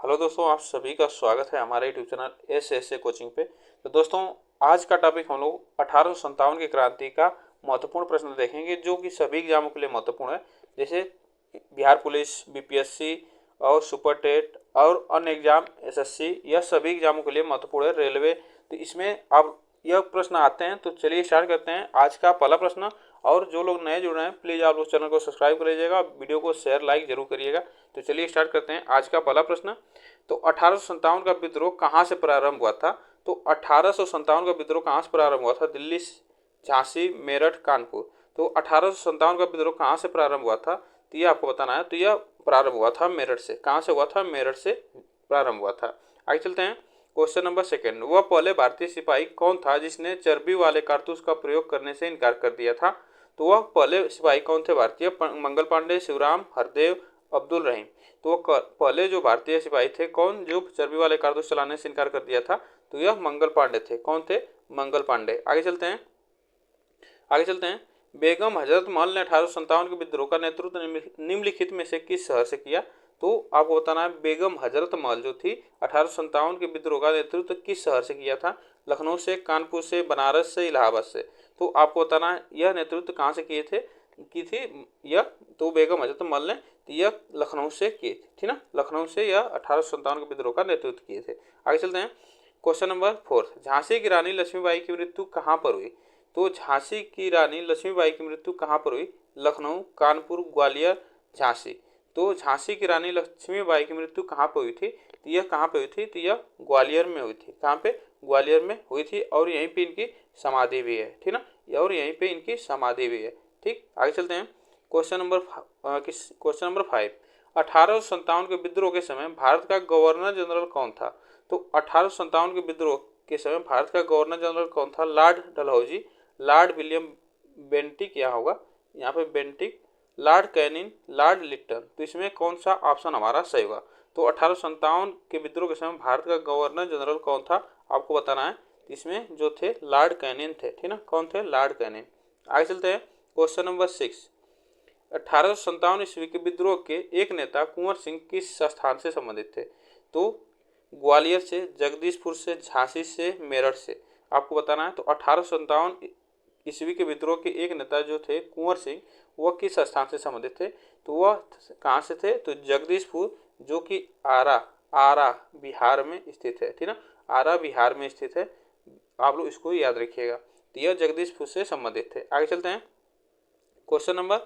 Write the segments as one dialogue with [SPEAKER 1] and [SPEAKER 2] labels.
[SPEAKER 1] Hello दोस्तों, आप सभी का स्वागत है हमारे यूट्यूब चैनल एस कोचिंग पे। तो दोस्तों, आज का टॉपिक हम लोग 1857 की क्रांति का महत्वपूर्ण प्रश्न देखेंगे, जो कि सभी एग्जामों के लिए महत्वपूर्ण है। जैसे बिहार पुलिस, बीपीएससी और सुपर टेट और अन्य एग्जाम, एसएससी, यह सभी एग्जामों के लिए महत्वपूर्ण है। रेलवे, तो इसमें अब यह प्रश्न आते हैं। तो चलिए स्टार्ट करते हैं आज का पहला प्रश्न। और जो लोग नए जुड़ रहे हैं, प्लीज़ आप लोग चैनल को सब्सक्राइब कर लीजिएगा, वीडियो को शेयर लाइक जरूर करिएगा। तो चलिए स्टार्ट करते हैं आज का पहला प्रश्न। तो 1857 का विद्रोह कहाँ से प्रारंभ हुआ था? तो 1857 का विद्रोह कहाँ से प्रारंभ हुआ था? दिल्ली, झांसी, मेरठ, कानपुर। तो 1857 का विद्रोह कहाँ से प्रारंभ हुआ था, तो यह आपको बताना है। तो यह प्रारंभ हुआ था मेरठ से। कहाँ से हुआ था? मेरठ से प्रारंभ हुआ था। आगे चलते हैं। क्वेश्चन नंबर सेकंड, वह पहले भारतीय सिपाही कौन था जिसने चर्बी वाले कारतूस का प्रयोग करने से इनकार कर दिया था? तो वह पहले सिपाही कौन थे भारतीय? मंगल पांडे, शिवराम, हरदेव, अब्दुल रहीम। तो वह पहले जो भारतीय सिपाही थे कौन, जो चर्बी वाले कारतूस चलाने से इनकार कर दिया था? तो यह मंगल पांडे थे। कौन थे? मंगल पांडे। आगे चलते हैं। बेगम हजरत महल ने 1857 के विद्रोह का नेतृत्व निम्नलिखित में से किस शहर से किया? तो आपको बताना है, बेगम हजरत महल जो थी 1857 के विद्रोह का नेतृत्व किस शहर से किया था? लखनऊ से, कानपुर से, बनारस से, इलाहाबाद से। तो आपको बताना है, यह नेतृत्व कहाँ से किए थे, की थी यह? तो बेगम हजरत महल ने यह लखनऊ से किए थे, ठीक ना। लखनऊ से यह 1857 के विद्रोह का नेतृत्व किए थे। आगे चलते हैं। क्वेश्चन नंबर 4, झांसी की रानी लक्ष्मीबाई की मृत्यु कहाँ पर हुई? तो झांसी की रानी लक्ष्मीबाई की मृत्यु कहाँ पर हुई? लखनऊ, कानपुर, ग्वालियर, झांसी। तो झांसी की रानी लक्ष्मीबाई की मृत्यु कहाँ पर हुई थी? तो यह कहाँ पे हुई थी? तो यह ग्वालियर में हुई थी। कहाँ पे? ग्वालियर में हुई थी। और यहीं पे इनकी समाधि भी है, ठीक ना। और यहीं पे इनकी समाधि भी है। ठीक, आगे चलते हैं। क्वेश्चन नंबर 5, 1857 के विद्रोह के समय भारत का गवर्नर जनरल कौन था? तो 1857 के विद्रोह के समय भारत का गवर्नर जनरल कौन था? Lord Dalhousie, Lord William Bentinck, यहाँ होगा, यहाँ पे Bentinck, Lord Canning, Lord Lytton. तो इसमें कौन सा ऑप्शन हमारा सही होगा? तो 1857 के विद्रोह के समय भारत का गवर्नर जनरल कौन था, आपको बताना है। इसमें जो थे लॉर्ड कैनिंग थे, ठीक ना। कौन थे? Lord Canning. आगे चलते हैं। क्वेश्चन नंबर 6, 1857 ईस्वी के विद्रोह के एक नेता कुंवर सिंह किस स्थान से संबंधित थे? तो ग्वालियर से, जगदीशपुर से, झांसी से, मेरठ से। आपको बताना है। तो 1857 ईस्वी के विद्रोह के एक नेता जो थे कुंवर सिंह, वह किस स्थान से संबंधित थे? तो वह कहाँ से थे? तो जगदीशपुर, जो कि आरा आरा बिहार में स्थित है, ठीक ना। आरा बिहार में स्थित है। आप लोग इसको याद रखिएगा। तो यह जगदीशपुर से संबंधित थे। आगे चलते हैं। क्वेश्चन नंबर,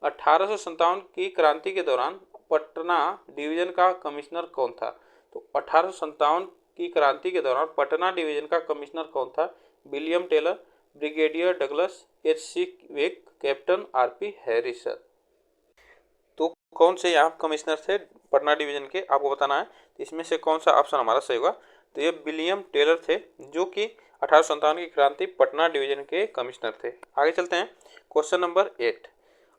[SPEAKER 1] 1857 की क्रांति के दौरान पटना डिवीजन का कमिश्नर कौन था? तो 1857 की क्रांति के दौरान पटना डिवीजन का कमिश्नर कौन था? William Taylor, brigadier Douglas, H C. Wake, captain R P. Harrison. तो कौन से यहाँ कमिश्नर थे पटना डिवीजन के, आपको बताना है। इसमें से कौन सा ऑप्शन हमारा सही होगा? तो ये विलियम टेलर थे, जो कि 1857 की क्रांति पटना डिवीजन के कमिश्नर थे। आगे चलते हैं। क्वेश्चन नंबर 8,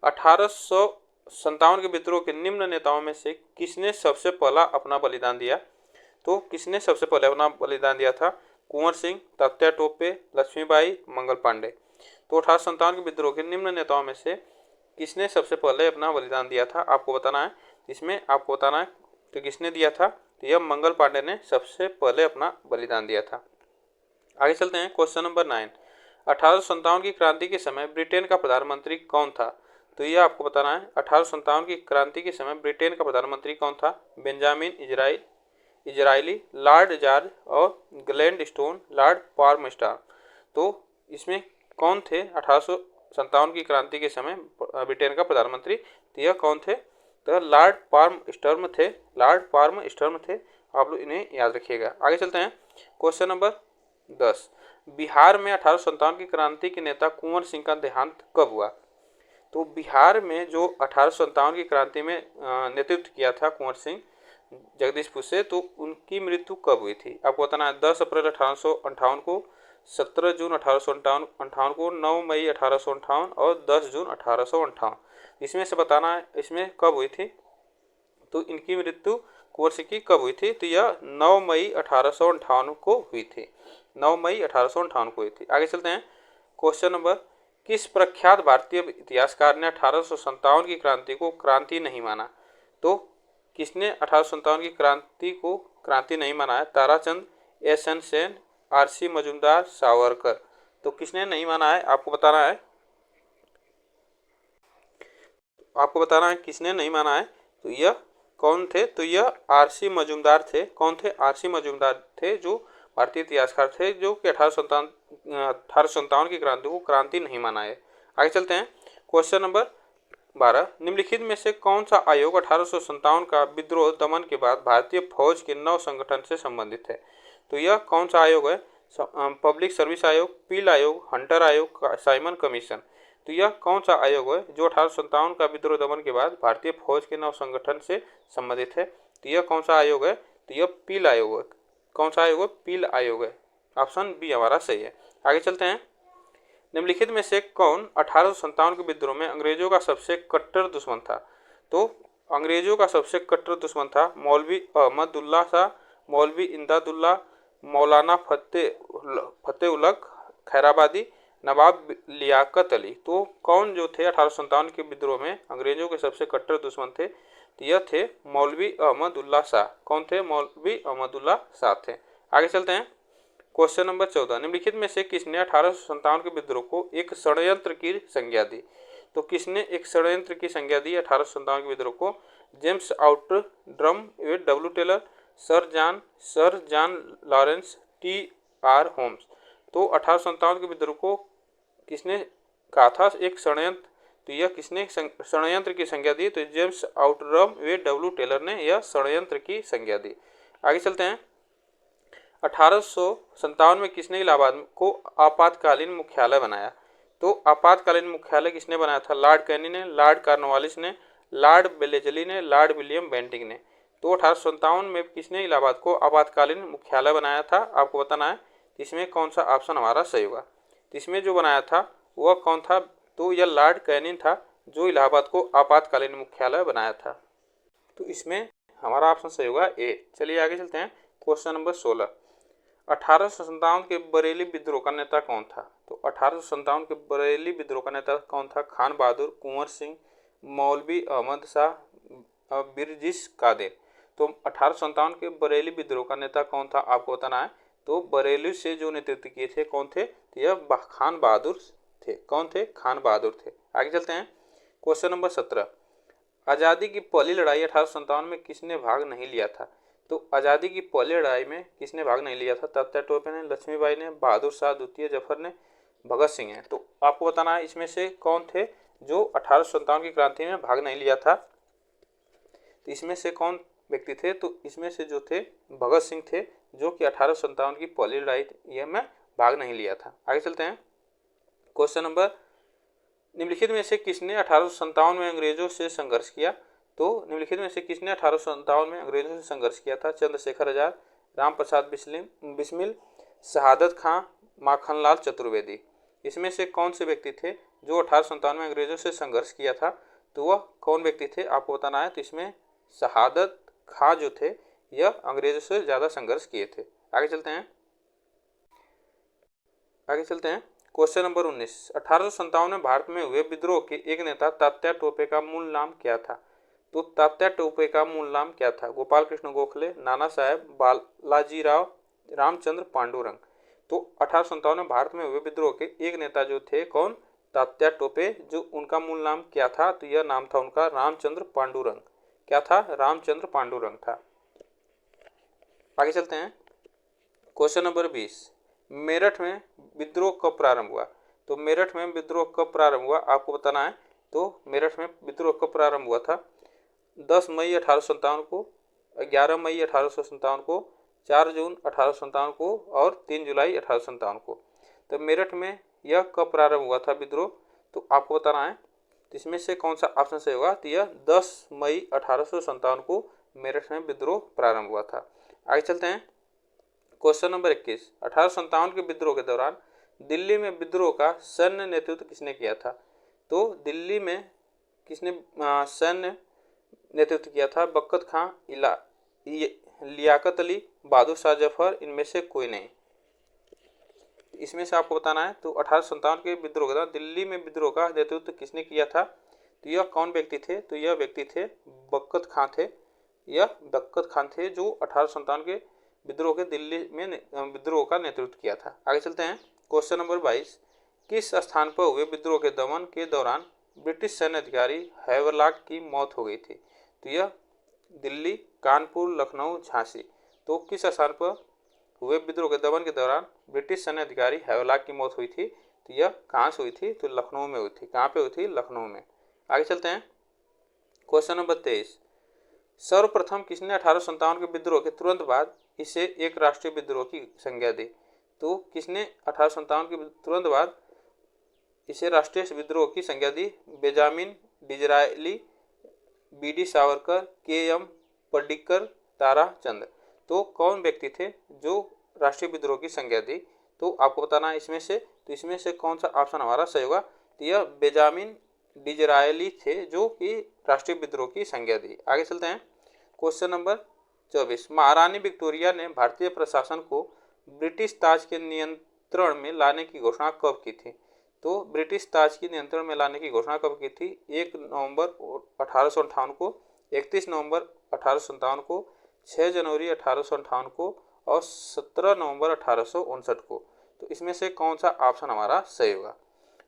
[SPEAKER 1] 1857 के विद्रोह के निम्न नेताओं में से किसने सबसे पहला अपना बलिदान दिया? तो किसने सबसे पहले अपना बलिदान दिया था? कुंवर सिंह, तात्या टोपे, लक्ष्मीबाई, मंगल पांडे। तो 1857 के विद्रोह के निम्न नेताओं में से किसने सबसे पहले अपना बलिदान दिया था, आपको बताना है। इसमें आपको बताना है तो किसने दिया था? तो यह मंगल पांडे ने सबसे पहले अपना बलिदान दिया था। आगे चलते हैं। क्वेश्चन नंबर 9, 1857 की क्रांति के समय ब्रिटेन का प्रधानमंत्री कौन था? तो यह आपको बताना है। 1857 की क्रांति के समय ब्रिटेन का प्रधानमंत्री कौन था? बेंजामिन इजराइली, लॉर्ड जॉर्ज और ग्लैडस्टोन, लॉर्ड पार्मस्टार। तो इसमें कौन थे 1857 की क्रांति के समय ब्रिटेन का प्रधानमंत्री? तो यह कौन थे? तो लॉर्ड पार्मस्टर्म थे। लॉर्ड पार्मस्टर्म थे। आप लोग इन्हें याद रखिएगा। आगे चलते हैं। क्वेश्चन नंबर 10, बिहार में 1857 की क्रांति के नेता कुंवर सिंह का देहांत कब हुआ? तो बिहार में जो 1857 की क्रांति में नेतृत्व किया था कुंवर सिंह जगदीशपुर से, तो उनकी मृत्यु कब हुई थी? आपको बताना है। 10 अप्रैल 1858 को, 17 जून 1858 को, 9 मई 1858 और 10 जून 1858। इसमें से बताना है इसमें कब हुई थी। तो इनकी मृत्यु कुंवर सिंह की कब हुई थी? तो यह 9 मई 1858 को हुई थी। 9 मई 1858 को हुई थी। आगे चलते हैं। क्वेश्चन नंबर, किस प्रख्यात भारतीय इतिहासकार ने 1857 की क्रांति को क्रांति नहीं माना? तो किसने 1857 की क्रांति नहीं मनाया? ताराचंद, एस.एन. सेन, आर.सी. मजूमदार, सावरकर। तो किसने नहीं माना है आपको बताना है, किसने नहीं माना है। तो यह कौन थे? तो यह आर.सी. मजूमदार थे। कौन थे? आर.सी. मजूमदार थे, जो भारतीय इतिहासकार थे, जो कि 1857 की क्रांति नहीं माना है। आगे चलते हैं। क्वेश्चन नंबर 12, निम्नलिखित में से कौन सा आयोग 1857 का विद्रोह दमन के बाद भारतीय फौज के नव संगठन से संबंधित है? तो यह कौन सा आयोग है? पब्लिक सर्विस आयोग, पील आयोग, हंटर आयोग, साइमन कमीशन। तो यह कौन सा आयोग है जो 1857 का विद्रोह दमन के बाद भारतीय फौज के नव संगठन से संबंधित है? तो यह कौन सा आयोग है? तो यह पील आयोग है। कौन सा आयोग है? पील आयोग है। ऑप्शन बी हमारा सही है। आगे चलते हैं। निम्नलिखित में से कौन 1857 के विद्रोह में अंग्रेजों का सबसे कट्टर दुश्मन था? तो अंग्रेजों का सबसे कट्टर दुश्मन था मौलवी अहमदुल्ला शाह, मौलवी इमदादुल्ला, मौलाना फतेह उलग खैराबादी, नवाब लियाकत अली। तो कौन जो थे 1857 के विद्रोह में अंग्रेजों के सबसे कट्टर दुश्मन थे? तो यह थे मौलवी अहमदुल्ला शाह। कौन थे? मौलवी अहमदुल्ला शाह थे। आगे चलते हैं। क्वेश्चन नंबर 14, निम्नलिखित में से किसने 1857 के विद्रोह को एक षड्यंत्र की संज्ञा दी? तो किसने एक षड्यंत्र की संज्ञा दी 1857 के विद्रोह को? James Outram, W Taylor, sir John Lawrence, T R. Holmes. तो 1857 के विद्रोह को किसने कहा था एक षड्यंत्र? तो यह किसने षड्यंत्र की संज्ञा दी? तो जेम्स आउटरम व डब्ल्यू टेलर ने यह षड्यंत्र की संज्ञा दी। आगे चलते हैं। 1857 में किसने इलाहाबाद को आपातकालीन मुख्यालय बनाया? तो आपातकालीन मुख्यालय किसने बनाया था? लॉर्ड कैनी ने, लॉर्ड कॉर्नवालिस ने, लॉर्ड वेलेस्ली ने, लॉर्ड विलियम बेंटिंक ने। तो 1857 में किसने इलाहाबाद को आपातकालीन मुख्यालय बनाया था आपको बताना है। इसमें कौन सा ऑप्शन हमारा सही होगा? इसमें जो बनाया था वह कौन था? तो यह लॉर्ड कैनिंग था, जो इलाहाबाद को आपातकालीन मुख्यालय बनाया था। तो इसमें हमारा ऑप्शन सही होगा ए। चलिए आगे चलते हैं। क्वेश्चन नंबर 16, 1857 के बरेली विद्रोह का नेता कौन था? तो 1857 के बरेली विद्रोह का नेता कौन था? खान बहादुर, कुंवर सिंह, मौलवी अहमद शाह, बिरजिश कादिर। तो 1857 के बरेली विद्रोह का नेता कौन था आपको बताना है। तो बरेली से जो नेतृत्व किए थे कौन थे? तो यह खान बहादुर थे। कौन थे? खान बहादुर थे। आगे चलते हैं। क्वेश्चन नंबर 17, आज़ादी की पहली लड़ाई 1857 में किसने भाग नहीं लिया था? तो आज़ादी की पहली लड़ाई में किसने भाग नहीं लिया था? तात्या टोपे ने, लक्ष्मीबाई ने, बहादुर शाह द्वितीय जफर ने, भगत सिंह ने। तो आपको बताना है इसमें से कौन थे जो 1857 की क्रांति में भाग नहीं लिया था। तो इसमें से कौन व्यक्ति थे? तो इसमें से जो थे भगत सिंह थे, जो कि 1857 की पहली लड़ाई ये में भाग नहीं लिया था। आगे चलते हैं। क्वेश्चन नंबर, निम्नलिखित में से किसने 1857 में अंग्रेजों से संघर्ष किया? तो निम्नलिखित में से किसने 1857 में अंग्रेजों से संघर्ष किया था? चंद्रशेखर आजाद, राम प्रसाद बिस्मिल, शहादत खां, माखनलाल चतुर्वेदी। इसमें से कौन से व्यक्ति थे जो 1857 में अंग्रेजों से संघर्ष किया था? तो वह कौन व्यक्ति थे आपको बताना है। तो इसमें शहादत खां जो थे यह अंग्रेजों से ज़्यादा संघर्ष किए थे। आगे चलते हैं। क्वेश्चन नंबर 19, 1857 में भारत में हुए विद्रोह के एक नेता तात्या टोपे का मूल नाम क्या था? तो तात्या टोपे का मूल नाम क्या था? गोपाल कृष्ण गोखले, नाना साहेब, बालाजीराव, रामचंद्र पांडुरंग। तो 1857 में भारत में हुए विद्रोह के एक नेता जो थे कौन? तात्या टोपे। जो उनका मूल नाम क्या था? तो यह नाम था उनका रामचंद्र पांडुरंग। क्या था? रामचंद्र पांडुरंग था। आगे चलते हैं। क्वेश्चन नंबर 20, मेरठ में विद्रोह कब प्रारंभ हुआ? तो मेरठ में विद्रोह कब प्रारंभ हुआ आपको बताना है। तो मेरठ में विद्रोह कब प्रारंभ हुआ था? 10 मई 1857 को, 11 मई 1857 को, 4 जून 1857 को और 3 जुलाई 1857 को। तो मेरठ में यह कब प्रारंभ हुआ था विद्रोह? तो आपको बताना है। इसमें से कौन सा ऑप्शन सही होगा? तो यह 10 मई 1857 को मेरठ में विद्रोह प्रारंभ हुआ था। आगे चलते हैं। क्वेश्चन नंबर 21, 1857 के विद्रोह के दौरान दिल्ली में विद्रोह का सैन्य नेतृत्व किसने किया था? तो दिल्ली में किसने सैन्य नेतृत्व किया था? बख्त खां, लियाकत अली, बहादुर शाह जफर, इनमें से कोई नहीं। इसमें से आपको बताना है। तो 1857 के विद्रोह के दौरान दिल्ली में विद्रोह का नेतृत्व किसने किया था? तो यह कौन व्यक्ति थे? तो यह व्यक्ति थे बख्त खां थे। यह बरकत खान थे जो 1857 के विद्रोह के दिल्ली में विद्रोह का नेतृत्व किया था। आगे चलते हैं क्वेश्चन नंबर 22, किस स्थान पर हुए विद्रोह के दमन के दौरान ब्रिटिश सैन्य अधिकारी हैवलॉक की मौत हो गई थी? तो यह दिल्ली, कानपुर, लखनऊ, झांसी। तो किस स्थान पर हुए विद्रोह के दमन के दौरान ब्रिटिश सैन्य अधिकारी हैवलॉक की मौत हुई थी? तो यह कहाँ से हुई थी? तो लखनऊ में हुई थी। कहाँ पे हुई थी? लखनऊ में। आगे चलते हैं क्वेश्चन नंबर 23, सर्वप्रथम किसने 1857 के विद्रोह के तुरंत बाद इसे एक राष्ट्रीय विद्रोह की संज्ञा दी? तो किसने 1857 के तुरंत बाद इसे राष्ट्रीय विद्रोह की संज्ञा दी? Benjamin Disraeli, B D. Savarkar, K M. Pardikkar, Tarachand. तो कौन व्यक्ति थे जो राष्ट्रीय विद्रोह की संज्ञा दी? तो आपको बताना है इसमें से, तो इसमें से कौन सा ऑप्शन हमारा सही होगा? तो यह बेंजामिन डिज़रायली थे जो कि राष्ट्रीय विद्रोह की संज्ञा दी। आगे चलते हैं क्वेश्चन नंबर 24, महारानी विक्टोरिया ने भारतीय प्रशासन को ब्रिटिश ताज के नियंत्रण में लाने की घोषणा कब की थी? तो ब्रिटिश ताज की नियंत्रण में लाने की घोषणा कब की थी? 1 नवंबर 1858 को, 31 नवंबर 1857 को, 6 जनवरी 1858 को और 17 नवंबर 1859 को। तो इसमें से कौन सा ऑप्शन हमारा सही होगा?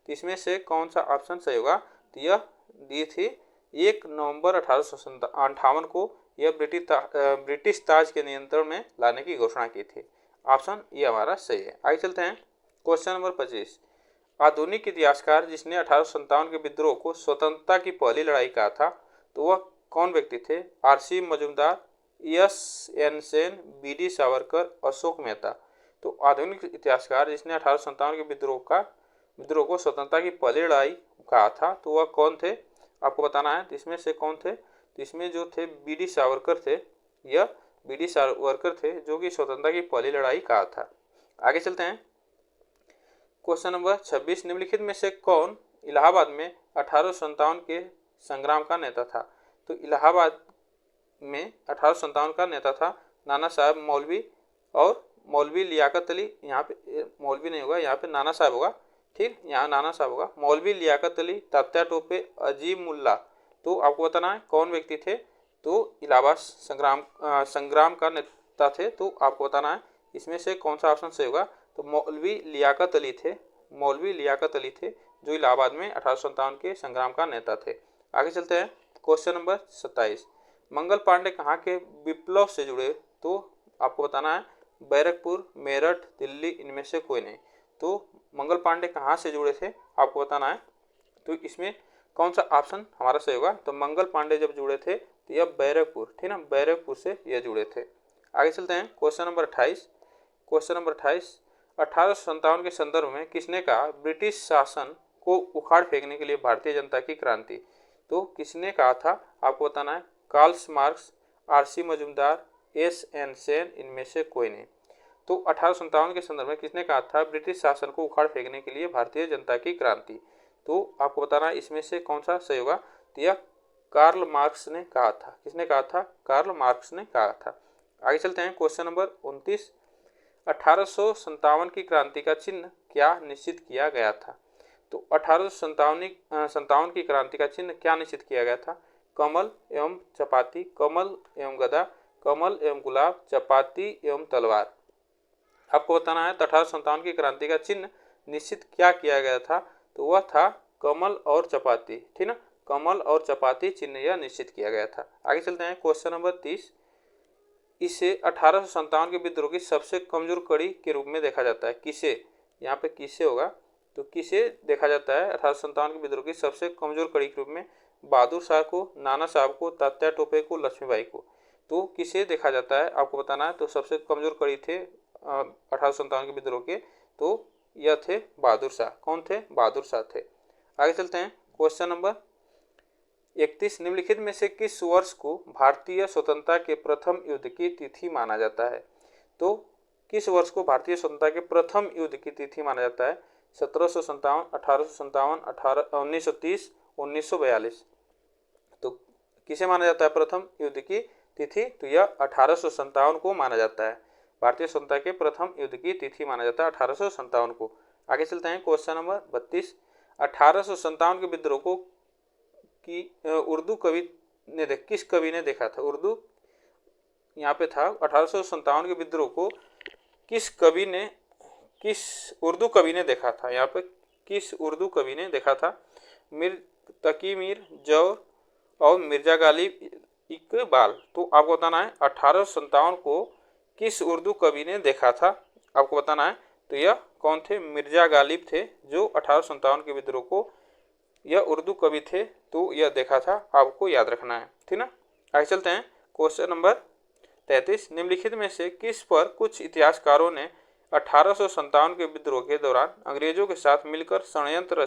[SPEAKER 1] तो इसमें से कौन सा ऑप्शन सही होगा? तो यह दी थी 1 नवंबर 1858 को यह ब्रिटिश ताज के नियंत्रण में लाने की घोषणा की थी। ऑप्शन ये हमारा सही है। आगे चलते हैं क्वेश्चन नंबर 25, आधुनिक इतिहासकार जिसने 1857 के विद्रोह को स्वतंत्रता की पहली लड़ाई कहा था, तो वह कौन व्यक्ति थे? RC. Majumdar, S N. Sen, BD. Savarkar, Ashok Mehta. तो आधुनिक इतिहासकार जिसने 1857 के विद्रोह को स्वतंत्रता की पहली लड़ाई कहा था, तो वह कौन थे? आपको बताना है। तो इसमें से कौन थे? तो इसमें जो थे बी.डी. सावरकर थे। यह बी.डी. सावरकर थे जो कि स्वतंत्रता की पहली लड़ाई कहा था। आगे चलते हैं क्वेश्चन नंबर 26, निम्नलिखित में से कौन इलाहाबाद में 1857 के संग्राम का नेता था? तो इलाहाबाद में 1857 का नेता था नाना साहब मौलवी और मौलवी लियाकत अली। यहाँ पे मौलवी नहीं होगा, यहाँ पे नाना साहब होगा। ठीक, यहाँ नाना साहब होगा। मौलवी लियाकत अली, तात्या टोपे, अजीम मुल्ला। तो आपको बताना है कौन व्यक्ति थे तो इलाहाबाद संग्राम का नेता थे। तो आपको बताना है इसमें से कौन सा ऑप्शन सही होगा? तो मौलवी लियाकत अली थे। मौलवी लियाकत अली थे जो इलाहाबाद में 1857 के संग्राम का नेता थे। आगे चलते हैं क्वेश्चन नंबर 27, मंगल पांडे कहाँ के विप्लव से जुड़े? तो आपको बताना है बैरकपुर, मेरठ, दिल्ली, इनमें से कोई नहीं। तो मंगल पांडे कहाँ से जुड़े थे आपको बताना है। तो इसमें कौन सा ऑप्शन हमारा सही होगा? तो मंगल पांडे जब जुड़े थे तो यह बैरकपुर, ठीक ना, बैरकपुर से यह जुड़े थे। आगे चलते हैं क्वेश्चन नंबर 28, क्वेश्चन नंबर 28, 1857 के संदर्भ में किसने कहा ब्रिटिश शासन को उखाड़ फेंकने के लिए भारतीय जनता की क्रांति? तो किसने कहा था आपको बताना है। Karl Marx, R C. Majumdar, S N. Sen, इनमें से कोई नहीं। तो 1857 के संदर्भ में किसने कहा था ब्रिटिश शासन को उखाड़ फेंकने के लिए भारतीय जनता की क्रांति? तो आपको बताना है इसमें से कौन सा सही होगा। तो यह कार्ल मार्क्स ने कहा था। किसने कहा था? कार्ल मार्क्स ने कहा था। आगे चलते हैं क्वेश्चन नंबर 29, 1857 की क्रांति का चिन्ह क्या निश्चित किया गया था? तो 1857 की क्रांति का चिन्ह क्या निश्चित किया गया था? कमल एवं चपाती, कमल एवं गदा, कमल एवं गुलाब, चपाती एवं तलवार। आपको बताना है तो 1857 की क्रांति का चिन्ह निश्चित क्या किया गया था? तो वह था कमल और चपाती, ठीक ना, कमल और चपाती चिन्ह यह निश्चित किया गया था। आगे चलते हैं क्वेश्चन नंबर 30, इसे 1857 के विद्रोह की सबसे कमजोर कड़ी के रूप में देखा जाता है। किसे? यहाँ पे किसे होगा तो किसे देखा जाता है 1857 के विद्रोह की सबसे कमजोर कड़ी के रूप में? बहादुर शाह को, नाना साहब को, तात्या टोपे को, लक्ष्मीबाई को। तो किसे देखा जाता है आपको बताना है। तो सबसे कमजोर कड़ी थे 1857 के विद्रोह के, तो यह थे बहादुर शाह। कौन थे? बहादुर शाह थे। आगे चलते हैं क्वेश्चन नंबर 31, निम्नलिखित में से किस वर्ष को भारतीय स्वतंत्रता के प्रथम युद्ध की तिथि माना जाता है? तो किस वर्ष को भारतीय स्वतंत्रता के प्रथम युद्ध की तिथि माना जाता है? 1757, 1857, 1930, 1942। तो किसे माना जाता है प्रथम युद्ध की तिथि? तो यह 1857 को माना जाता है। भारतीय स्वतंत्रता के प्रथम युद्ध की तिथि माना जाता है 1857 को। आगे चलते हैं क्वेश्चन नंबर 32, 1857 के विद्रोह को की उर्दू कवि ने किस कवि ने देखा था? उर्दू यहाँ पे था 1857 के विद्रोह को किस उर्दू कवि ने देखा था। यहाँ पे किस उर्दू कवि ने देखा था। मीर तकी मीर जौहर और मिर्जा गालिब इकबाल। तो आपको बताना है 1857 को किस उर्दू कवि ने देखा था, आपको बताना है। तो यह कौन थे, मिर्जा गालिब थे जो 1857 के विद्रोह को, यह उर्दू कवि थे, तो यह देखा था, आपको याद रखना है, ठीक ना। आगे चलते हैं क्वेश्चन नंबर 33। निम्नलिखित में से किस पर कुछ इतिहासकारों ने 1857 के विद्रोह के दौरान अंग्रेजों के साथ मिलकर षड्यंत्र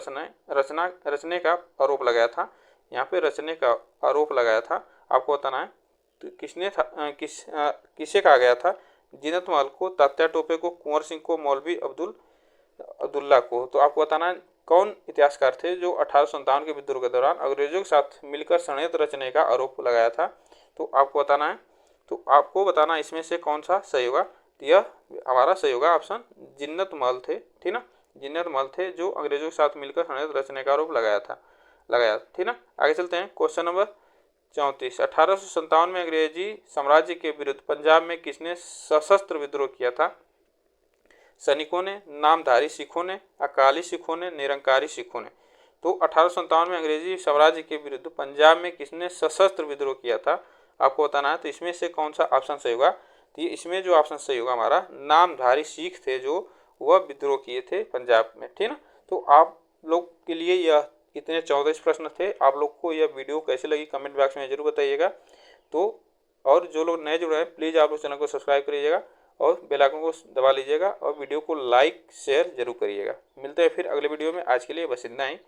[SPEAKER 1] रचने का आरोप लगाया था। यहाँ पे रचने का आरोप लगाया था, आपको बताना है। तो किसे कहा गया था, जीनत महल को, तात्या टोपे को, कुंवर सिंह को, मौलवी अब्दुल्ला को। तो आपको बताना है कौन इतिहासकार थे जो 1857 के विद्रोह के दौरान अंग्रेजों के साथ मिलकर षड्यंत्र रचने का आरोप लगाया था। तो आपको बताना है, तो आपको बताना इसमें से कौन सा सही होगा। तो यह हमारा सही होगा ऑप्शन जिन्नत महल थे, ठीक ना। जिन्नत महल थे जो अंग्रेजों के साथ मिलकर षड्यंत्र रचने का आरोप लगाया, ठीक ना। आगे चलते हैं क्वेश्चन नंबर 34। 1857 में अंग्रेजी साम्राज्य के विरुद्ध पंजाब में किसने सशस्त्र विद्रोह किया था। सैनिकों ने, नामधारी सिखों ने, अकाली सिखों ने, निरंकारी सिखों ने। तो 1857 में अंग्रेजी साम्राज्य के विरुद्ध पंजाब में किसने सशस्त्र विद्रोह किया था, आपको बताना है। तो इसमें से कौन सा ऑप्शन सही होगा। तो इसमें जो ऑप्शन सही होगा हमारा, नामधारी सिख थे जो वह विद्रोह किए थे पंजाब में, ठीक ना। तो आप लोग के लिए यह इतने 14 प्रश्न थे। आप लोग को यह वीडियो कैसे लगी कमेंट बॉक्स में जरूर बताइएगा। तो और जो लोग नए जुड़े हैं प्लीज़ आप लोग चैनल को सब्सक्राइब करिएगा और बेल आइकन को दबा लीजिएगा और वीडियो को लाइक शेयर जरूर करिएगा। मिलते हैं फिर अगले वीडियो में, आज के लिए बस इतना ही।